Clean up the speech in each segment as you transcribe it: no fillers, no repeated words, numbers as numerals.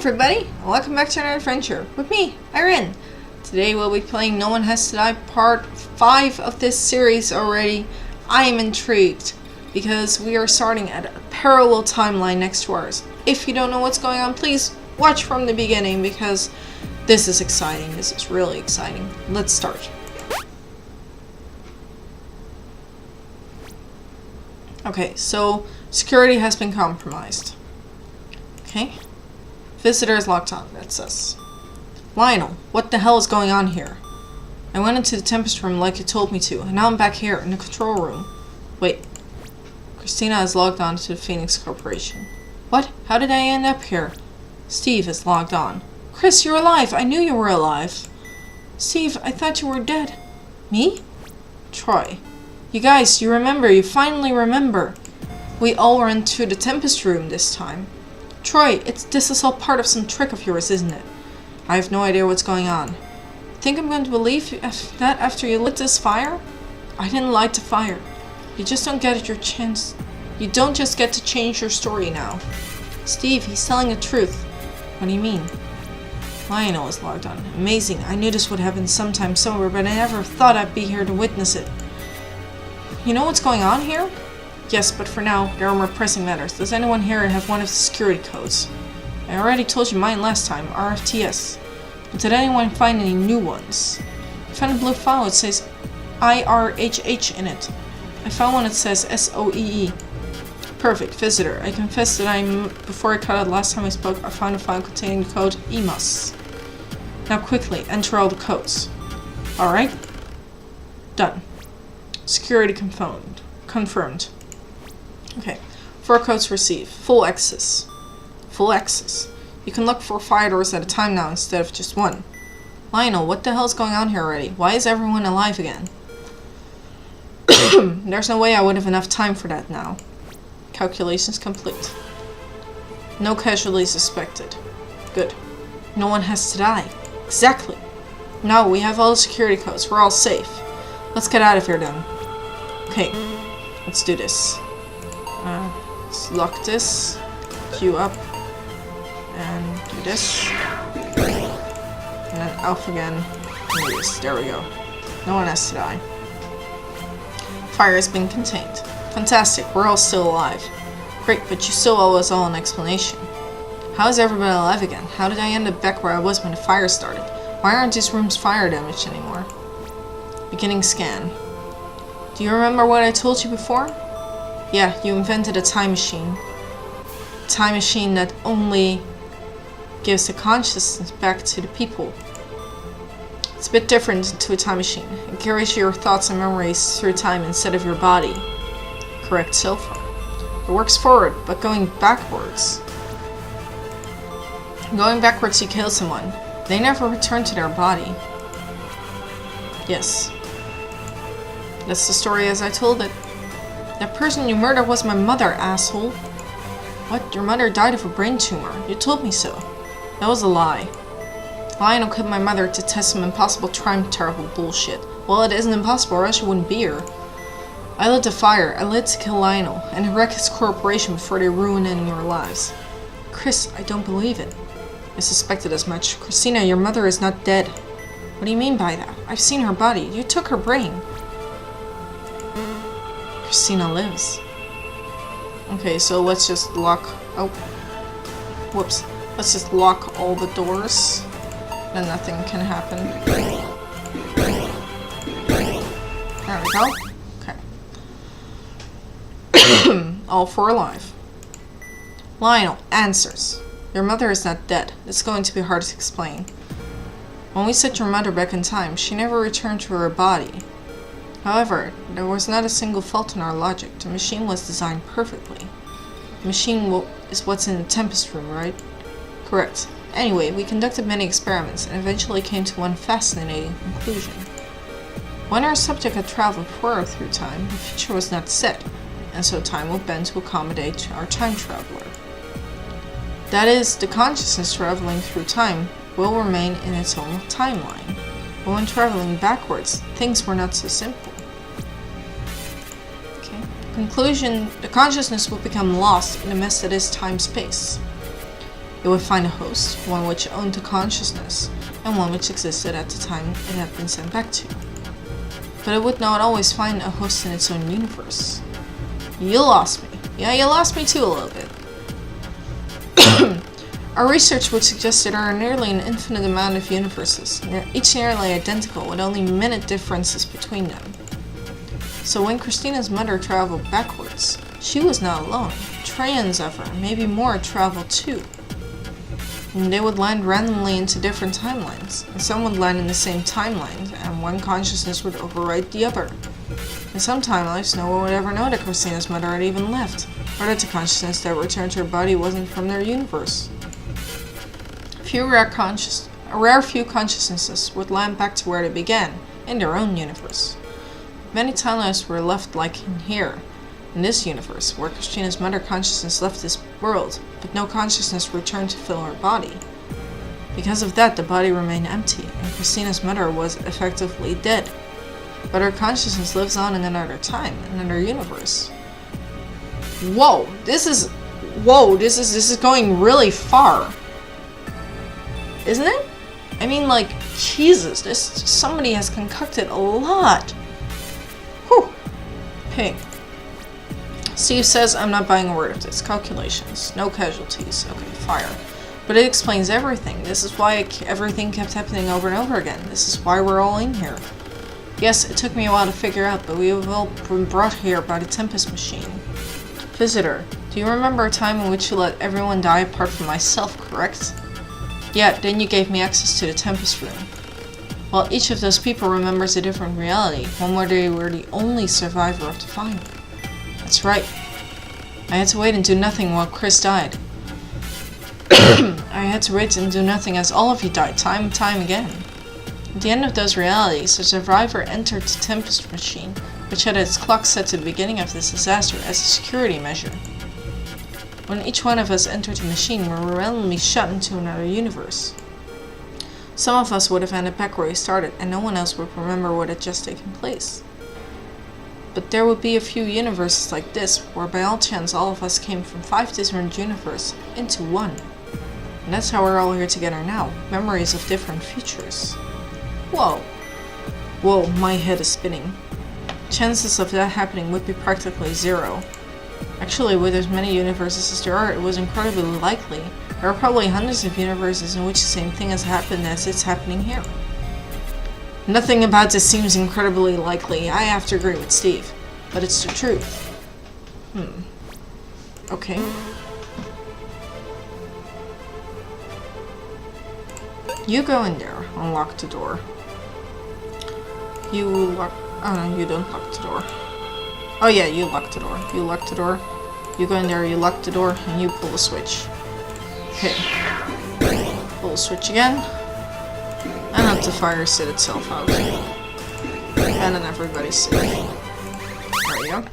everybody, and welcome back to another adventure with me, Ayrenne. Today we'll be playing No One Has to Die part 5 of this series already. I am intrigued because we are starting at a parallel timeline next to ours. If you don't know what's going on, please watch from the beginning because this is exciting. This is really exciting. Let's start. Okay, so security has been compromised. Okay. Visitor is locked on, that says. Lionel, what the hell is going on here? I went into the tempest room like you told me to, and now I'm back here in the control room. Wait. Christina is logged on to the Thnx Corporation. What? How did I end up here? Steve is logged on. Chris, you're alive! I knew you were alive! Steve, I thought you were dead. Me? Troy. You guys, you remember, you finally remember. We all were into the tempest room this time. Troy, this is all part of some trick of yours, isn't it? I have no idea what's going on. Think I'm going to believe that after you lit this fire? I didn't light the fire. You just don't get your chance. You don't just get to change your story now. Steve, he's telling the truth. What do you mean? Lionel is logged on. Amazing. I knew this would happen sometime somewhere, but I never thought I'd be here to witness it. You know what's going on here? Yes, but for now, there are more pressing matters. Does anyone here have one of the security codes? I already told you mine last time, RFTS. But did anyone find any new ones? I found a blue file, it says IRHH in it. I found one that says SOEE. Perfect, visitor. I confess that before I cut out last time I spoke, I found a file containing the code EMUS. Now quickly, enter all the codes. Alright. Done. Security confirmed. Okay, 4 codes received. Full access. Full access. You can look for 5 doors at a time now instead of just 1. Lionel, what the hell is going on here already? Why is everyone alive again? There's no way I would have enough time for that now. Calculations complete. No casualties suspected. Good. No one has to die. Exactly. Now we have all the security codes. We're all safe. Let's get out of here then. Okay, let's do this. Let's lock this, queue up, and do this. And then off again, and do this. There we go. No one has to die. Fire has been contained. Fantastic, we're all still alive. Great, but you still owe us all an explanation. How is everybody alive again? How did I end up back where I was when the fire started? Why aren't these rooms fire damaged anymore? Beginning scan. Do you remember what I told you before? Yeah, you invented a time machine. A time machine that only gives the consciousness back to the people. It's a bit different to a time machine. It carries your thoughts and memories through time instead of your body. Correct so far. It works forward, but going backwards. Going backwards, you kill someone. They never return to their body. Yes. That's the story as I told it. That person you murdered was my mother, asshole. What? Your mother died of a brain tumor. You told me so. That was a lie. Lionel killed my mother to test some impossible time travel bullshit. Well, it isn't impossible or else you wouldn't be here. I lit the fire. I lit to kill Lionel and wreck his corporation before they ruin any more lives. Chris, I don't believe it. I suspected as much. Christina, your mother is not dead. What do you mean by that? I've seen her body. You took her brain. Christina lives. Okay, so let's just lock... Oh. Whoops. Let's just lock all the doors. Then nothing can happen. There we go. Okay. All 4 alive. Lionel, answers. Your mother is not dead. It's going to be hard to explain. When we set your mother back in time, she never returned to her body. However, there was not a single fault in our logic. The machine was designed perfectly. The machine is what's in the Tempest room, right? Correct. Anyway, we conducted many experiments and eventually came to one fascinating conclusion. When our subject had traveled forward through time, the future was not set, and so time will bend to accommodate our time traveler. That is, the consciousness traveling through time will remain in its own timeline. But when traveling backwards, things were not so simple. Conclusion, the consciousness will become lost in the mess that is time-space. It would find a host, one which owned a consciousness, and one which existed at the time it had been sent back to. But it would not always find a host in its own universe. You lost me. Yeah, you lost me too a little bit. Our research would suggest there are nearly an infinite amount of universes, each nearly identical, with only minute differences between them. So when Christina's mother traveled backwards, she was not alone. Trillions of her, maybe more, traveled too. And they would land randomly into different timelines, and some would land in the same timeline, and one consciousness would override the other. In some timelines, no one would ever know that Christina's mother had even left, or that the consciousness that returned to her body wasn't from their universe. A rare few consciousnesses would land back to where they began, in their own universe. Many timelines were left like in here, in this universe, where Christina's mother consciousness left this world, but no consciousness returned to fill her body. Because of that, the body remained empty, and Christina's mother was effectively dead. But her consciousness lives on in another time, in another universe. Whoa, this is going really far. Isn't it? I mean, like, Jesus, somebody has concocted a lot. Whew. Hey. Steve says I'm not buying a word of this. Calculations. No casualties. Okay, fire. But it explains everything. This is why everything kept happening over and over again. This is why we're all in here. Yes, it took me a while to figure out, but we have all been brought here by the Tempest machine. Visitor, do you remember a time in which you let everyone die apart from myself, correct? Yeah, then you gave me access to the Tempest room. Well, each of those people remembers a different reality, one where they were the only survivor of the fire. That's right. I had to wait and do nothing while Chris died. I had to wait and do nothing as all of you died, time and time again. At the end of those realities, a survivor entered the Tempest machine, which had its clock set to the beginning of this disaster as a security measure. When each one of us entered the machine, we were randomly shot into another universe. Some of us would have ended back where we started, and no one else would remember what had just taken place. But there would be a few universes like this, where by all chance all of us came from 5 different universes into one. And that's how we're all here together now, memories of different futures. Whoa. Whoa, my head is spinning. Chances of that happening would be practically zero. Actually, with as many universes as there are, it was incredibly likely. There are probably hundreds of universes in which the same thing has happened as it's happening here. Nothing about this seems incredibly likely. I have to agree with Steve. But it's the truth. Okay. You go in there. Unlock the door. You lock... Oh no, you don't lock the door. Oh yeah, you lock the door. You lock the door. You go in there, you lock the door, and you pull the switch. Okay. Pull the switch again. And let the fire set itself out. And then everybody's safe. There you go.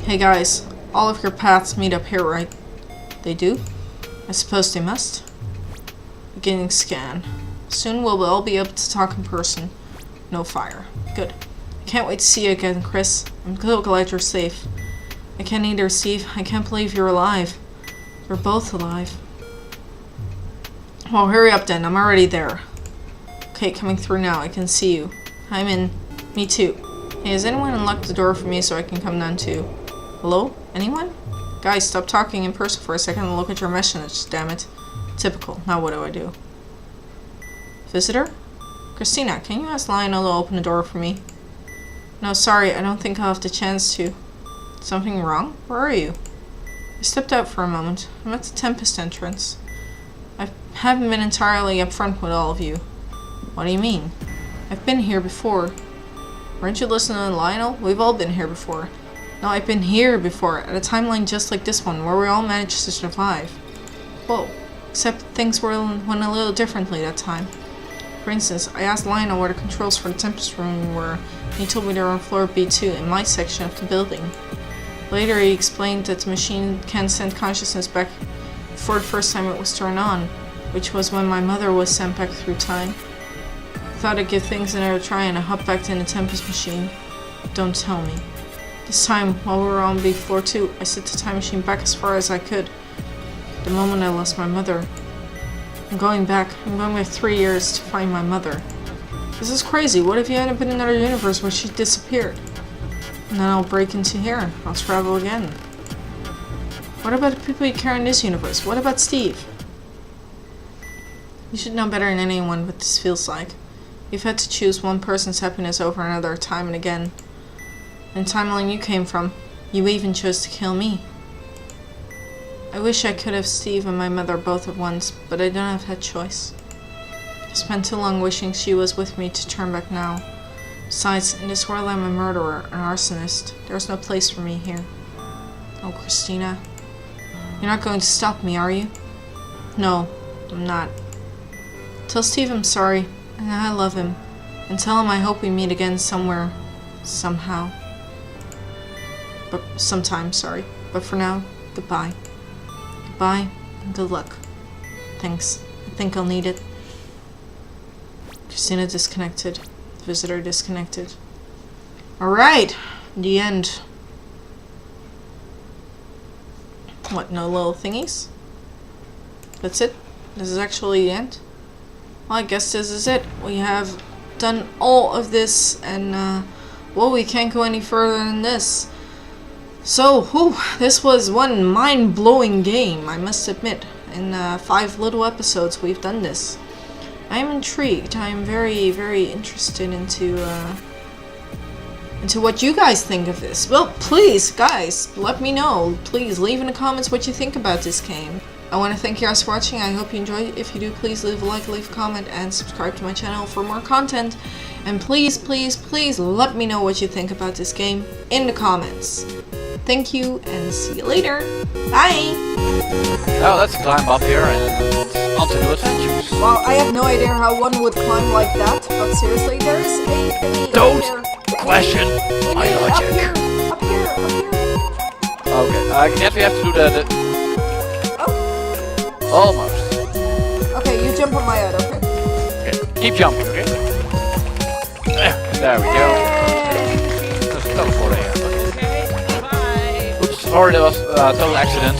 Hey guys, all of your paths meet up here, right? They do? I suppose they must. Beginning scan. Soon we'll all be able to talk in person. No fire. Good. I can't wait to see you again, Chris. I'm so glad you're safe. I can't either, Steve. I can't believe you're alive. We're both alive. Well, hurry up then. I'm already there. Okay, coming through now. I can see you. I'm in. Me too. Hey, has anyone unlocked the door for me so I can come down too? Hello? Anyone? Guys, stop talking in person for a second and look at your message, damn it. Typical. Now what do I do? Visitor? Christina, can you ask Lionel to open the door for me? No, sorry, I don't think I'll have the chance to. Something wrong? Where are you? I stepped out for a moment. I'm at the Tempest entrance. I haven't been entirely upfront with all of you. What do you mean? I've been here before. Weren't you listening to Lionel? We've all been here before. No, I've been here before, at a timeline just like this one, where we all managed to survive. Whoa. Except things went a little differently that time. For instance, I asked Lionel where the controls for the Tempest room were, and he told me they were on floor B2 in my section of the building. Later he explained that the machine can send consciousness back for the first time it was turned on, which was when my mother was sent back through time. I thought I'd give things another try and I hopped back in the Tempest machine. Don't tell me. This time, while we were on B42, I set the time machine back as far as I could. The moment I lost my mother. I'm going back 3 years to find my mother. This is crazy. What if you end up in another universe where she disappeared? And then I'll break into here. I'll travel again. What about the people you care in this universe? What about Steve? You should know better than anyone what this feels like. You've had to choose one person's happiness over another time and again. In the timeline you came from, you even chose to kill me. I wish I could have Steve and my mother both at once, but I don't have that choice. I spent too long wishing she was with me to turn back now. Besides, in this world I'm a murderer, an arsonist. There's no place for me here. Oh, Christina. You're not going to stop me, are you? No, I'm not. Tell Steve I'm sorry, and I love him. And tell him I hope we meet again somewhere. Somehow. But sometime, sorry. But for now, goodbye. Goodbye, and good luck. Thanks. I think I'll need it. Christina disconnected. The visitor disconnected. Alright! The end. What, no little thingies? That's it? This is actually the end? Well, I guess this is it. We have done all of this, and, well, we can't go any further than this. So, whew, this was one mind-blowing game, I must admit. In 5 little episodes, we've done this. I am intrigued. I am very, very interested into what you guys think of this. Well, please, guys, let me know. Please leave in the comments what you think about this game. I want to thank you guys for watching. I hope you enjoyed it. If you do, please leave a like, leave a comment, and subscribe to my channel for more content. And please, please, please let me know what you think about this game in the comments. Thank you, and see you later. Bye! Now let's climb up here and on to new adventures. Well, I have no idea how one would climb like that, but seriously, there is a thingy Don't up here. question my logic. Up here, up here. Okay, I guess we have to do the Oh, almost. okay, you jump on my head, okay? Okay, keep jumping, okay? There we go. Just teleport here. Oops, sorry, that was a total accident.